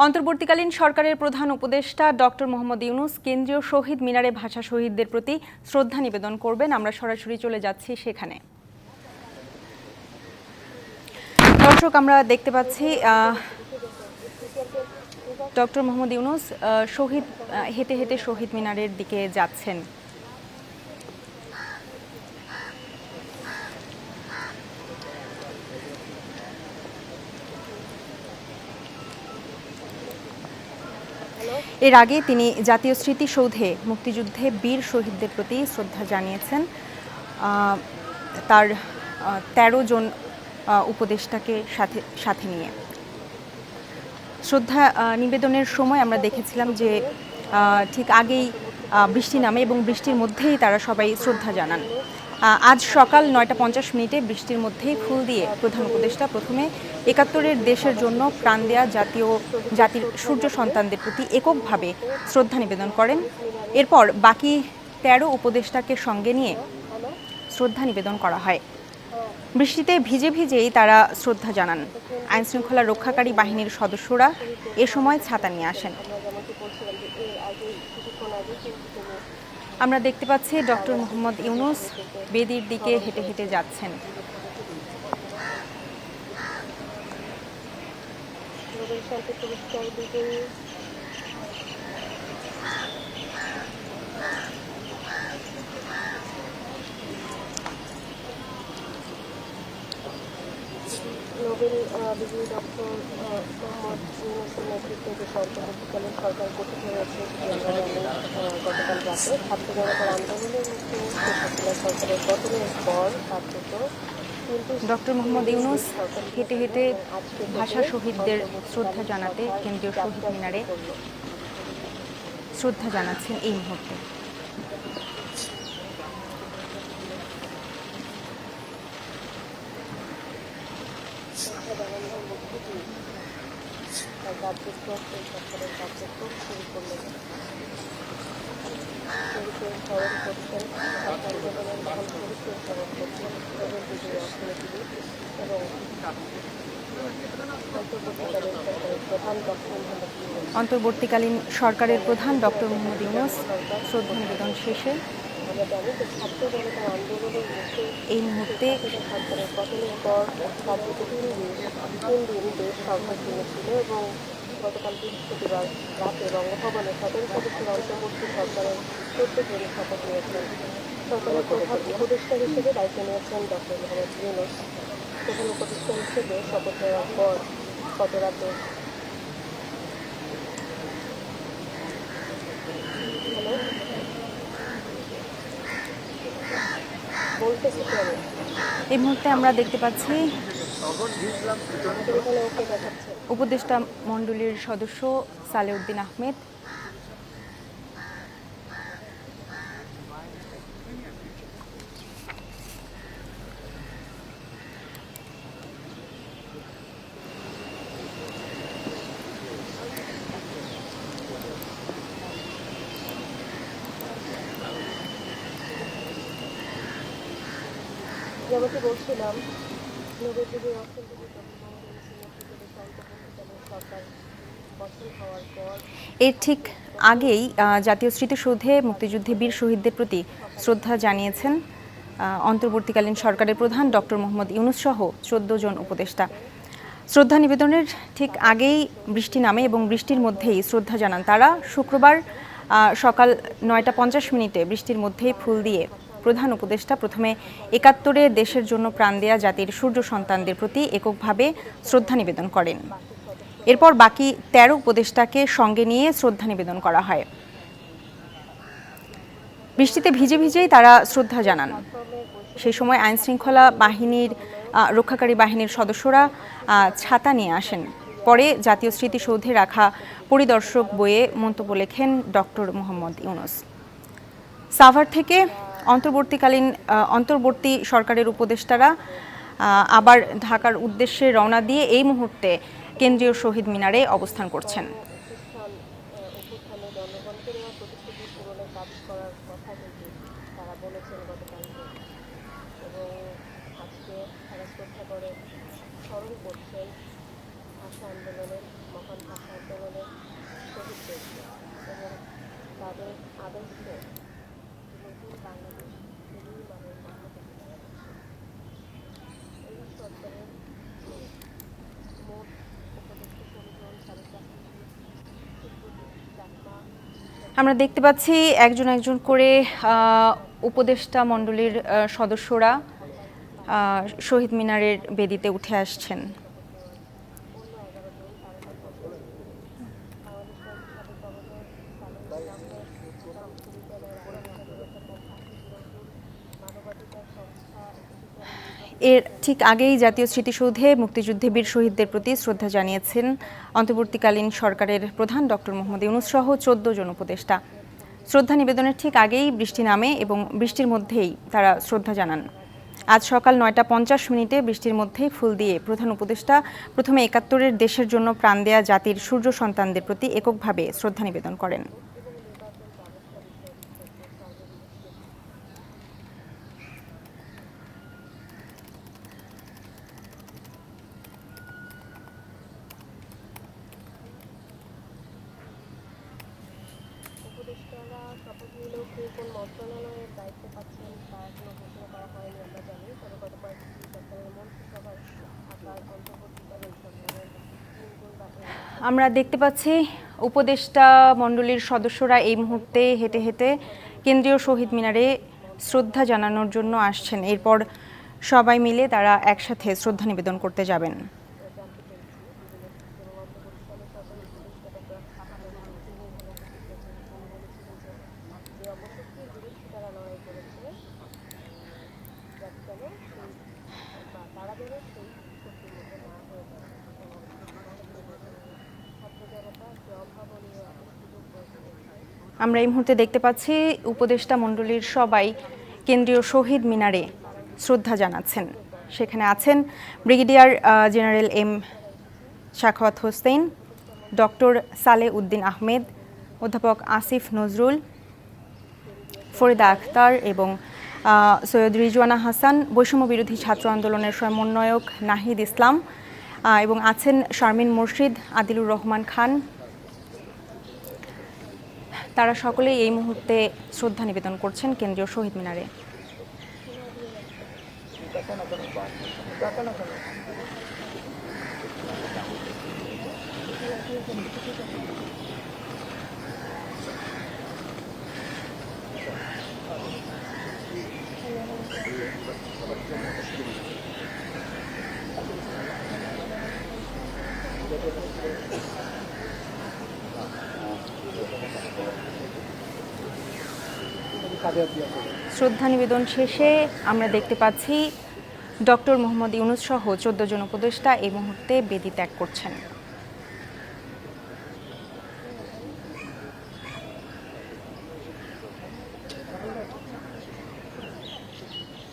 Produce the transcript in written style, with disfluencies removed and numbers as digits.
অন্তর্বর্তীকালীন সরকারের প্রধান উপদেষ্টা ডক্টর মোহাম্মদ ইউনূস কেন্দ্রীয় শহীদ মিনারে ভাষা শহীদদের প্রতি শ্রদ্ধা নিবেদন করবেন। আমরা সরাসরি চলে যাচ্ছি সেখানে। দর্শক, আমরা দেখতে পাচ্ছি ডক্টর মোহাম্মদ ইউনূস হেঁটে হেঁটে শহীদ মিনারের দিকে যাচ্ছেন। এর আগে তিনি জাতীয় স্মৃতিসৌধে মুক্তিযুদ্ধে বীর শহীদদের প্রতি শ্রদ্ধা জানিয়েছেন। তার ১৩ জন উপদেষ্টাকে সাথে নিয়ে শ্রদ্ধা নিবেদনের সময় আমরা দেখেছিলাম যে ঠিক আগেই বৃষ্টি নামে এবং বৃষ্টির মধ্যেই তারা সবাই শ্রদ্ধা জানান। আজ সকাল ৯টা ৫০ মিনিটে বৃষ্টির মধ্যেই ফুল দিয়ে প্রধান উপদেষ্টা প্রথমে ৭১-এর দেশের জন্য প্রাণ দেয়া জাতির সূর্য সন্তানদের প্রতি এককভাবে শ্রদ্ধা নিবেদন করেন। এরপর বাকি ১৩ উপদেষ্টাকে সঙ্গে নিয়ে শ্রদ্ধা নিবেদন করা হয়। বৃষ্টিতে ভিজে ভিজেই তারা শ্রদ্ধা জানান। আইনশৃঙ্খলা রক্ষাকারী বাহিনীর সদস্যরা এ সময় ছাতা নিয়ে আসেন। আমরা দেখতে পাচ্ছি ডক্টর মোহাম্মদ ইউনূস বেদির দিকে হেঁটে হেঁটে যাচ্ছেন। নোবেল বিজয়ী ডক্টর মোহাম্মদ ইউনূসের নেতৃত্বে যে অন্তর্বর্তীকালীন সরকার গঠিত হয়েছে গতকাল রাতে ছাত্র জনতার আন্দোলনের মুখে শেখ হাসিনা সরকারের পতনের পর কার্যত ডক্টর মোহাম্মদ ইউনূস হেঁটে হেঁটে ভাষা শহীদদের শ্রদ্ধা জানাতে কেন্দ্রীয় শহীদ মিনারে শ্রদ্ধা জানাচ্ছেন এই মুহূর্তে। কার্যক্রম এই সরকারের কার্যক্রম শুরু করলেন। শহীদদের স্মরণ করছেন, ছাত্র আন্দোলনের মহান শহীদদের স্মরণ করছেন নোবেল বিজয়ী অর্থনীতিবিদ এবং অন্তর্বর্তীকালীন সরকারের প্রধান ডক্টর মোহাম্মদ ইউনূস শ্রদ্ধা নিবেদন শেষে আমরা জানি যে ছাত্র জনতার আন্দোলনের মুখে এই মুহূর্তে সরকারের পতনের পর কার্যত 3 দিন দেশ সংঘর্ষণীয় ছিল এবং গতকাল বৃহস্পতিবার রাতে বঙ্গভবনে 17 সদস্যের অন্তর্বর্তী সরকারের 14 জন শপথ নিয়েছেন। সরকারের প্রধান উপদেষ্টা হিসেবে দায়িত্ব নিয়েছেন ডক্টর মোহাম্মদ ইউনূস। প্রধান উপদেষ্টা হিসেবে শপথ নেওয়ার পর গত রাতে এই মুহূর্তে আমরা দেখতে পাচ্ছি উপদেষ্টা মণ্ডলীর সদস্য সালেউদ্দিন আহমেদ যেমনটি বলছিলাম, নোবেল বিজয়ী অর্থনীতিবিদ সরকার গঠন হওয়ার পর এর ঠিক আগেই জাতীয় স্মৃতিসৌধে মুক্তিযুদ্ধে বীর শহীদদের প্রতি শ্রদ্ধা জানিয়েছেন অন্তর্বর্তীকালীন সরকারের প্রধান ডক্টর মোহাম্মদ ইউনূস সহ 14 জন উপদেষ্টা। শ্রদ্ধা নিবেদনের ঠিক আগেই বৃষ্টি নামে এবং বৃষ্টির মধ্যেই শ্রদ্ধা জানান তারা। শুক্রবার সকাল ৯টা ৫০ মিনিটে বৃষ্টির মধ্যেই ফুল দিয়ে প্রধান উপদেষ্টা প্রথমে ৭১-এ দেশের জন্য প্রাণ দেয়া জাতির সূর্য সন্তানদের প্রতি এককভাবে শ্রদ্ধা নিবেদন করেন। এরপর বাকি ১৩ উপদেষ্টাকে সঙ্গে নিয়ে শ্রদ্ধা নিবেদন করা হয়। বৃষ্টিতে ভিজে ভিজেই তারা শ্রদ্ধা জানান। সেই সময় আইনশৃঙ্খলা বাহিনীর রক্ষাকারী বাহিনীর সদস্যরা ছাতা নিয়ে আসেন। পরে জাতীয় স্মৃতিসৌধে রাখা পরিদর্শক বইয়ে মন্তব্য লেখেন ডক্টর মোহাম্মদ ইউনূস। সাভার থেকে অন্তর্বর্তী সরকারের উপদেষ্টারা আবার ঢাকার উদ্দেশ্যে রওনা দিয়ে এই মুহূর্তে কেন্দ্রীয় শহীদ মিনারে অবস্থান করছেন। স্মরণ করছেন ভাষা আন্দোলনের মহান ভাষা আন্দোলনের আদর্শে নতুন বাংলাদেশ নির্মাণের পক্ষ থেকে এই সরকারের মোট উপদেষ্টা পরিজন 4.5 আমরা দেখতে পাচ্ছি একজন একজন করে উপদেষ্টা মণ্ডলীর সদস্যরা শহীদ মিনারের বেদিতে উঠে আসছেন। এর ঠিক আগেই জাতীয় স্মৃতিসৌধে মুক্তিযুদ্ধে বীর শহীদদের প্রতি শ্রদ্ধা জানিয়েছেন অন্তর্বর্তীকালীন সরকারের প্রধান ডক্টর মোহাম্মদ ইউনূস সহ 14 জন উপদেষ্টা। শ্রদ্ধা নিবেদনের ঠিক আগেই বৃষ্টি নামে এবং বৃষ্টির মধ্যেই তারা শ্রদ্ধা জানান। আজ সকাল 9টা 50 বৃষ্টির মধ্যেই ফুল দিয়ে প্রধান উপদেষ্টা প্রথমে ৭১-এর দেশের জন্য প্রাণ দেয়া জাতির সূর্য সন্তানদের প্রতি এককভাবে শ্রদ্ধা নিবেদন করেন। উপদেষ্টারা শপথ নিলেও কে কোন মন্ত্রণালয়ের দায়িত্ব পাচ্ছেন তা এখনো ঘোষণা করা হয়নি আমরা জানি। তবে গত কয়েকদিন সরকারের মন্ত্রিসভার আকার অন্তর্বর্তীকালীন সরকারের আমরা দেখতে পাচ্ছি উপদেষ্টা মণ্ডলীর সদস্যরা এই মুহূর্তে হেঁটে হেঁটে কেন্দ্রীয় শহীদ মিনারে শ্রদ্ধা জানানোর জন্য আসছেন। এরপর সবাই মিলে তারা একসাথে শ্রদ্ধা নিবেদন করতে যাবেন। আমরা এই মুহূর্তে দেখতে পাচ্ছি উপদেষ্টা মণ্ডলীর সবাই কেন্দ্রীয় শহীদ মিনারে শ্রদ্ধা জানাচ্ছেন। সেখানে আছেন brigadier general M Sakhawat Hossain, doctor Saleh Uddin Ahmed, অধ্যাপক আসিফ নজরুল, ফরিদা আখতার এবং সৈয়দ রিজওয়ানা হাসান, বৈষম্য বিরোধী ছাত্র আন্দোলনের সমন্বয়ক নাহিদ ইসলাম এবং আছেন শারমিন মুর্শিদ, আদিলুর রহমান খান। তারা সকলেই এই মুহূর্তে শ্রদ্ধা নিবেদন করছেন কেন্দ্রীয় শহীদ মিনারে। শ্রদ্ধা নিবেদন শেষে আমরা দেখতে পাচ্ছি ডক্টর মোহাম্মদ ইউনূস সহ 14 জন উপদেষ্টা এই মুহূর্তে বেদি ত্যাগ করছেন।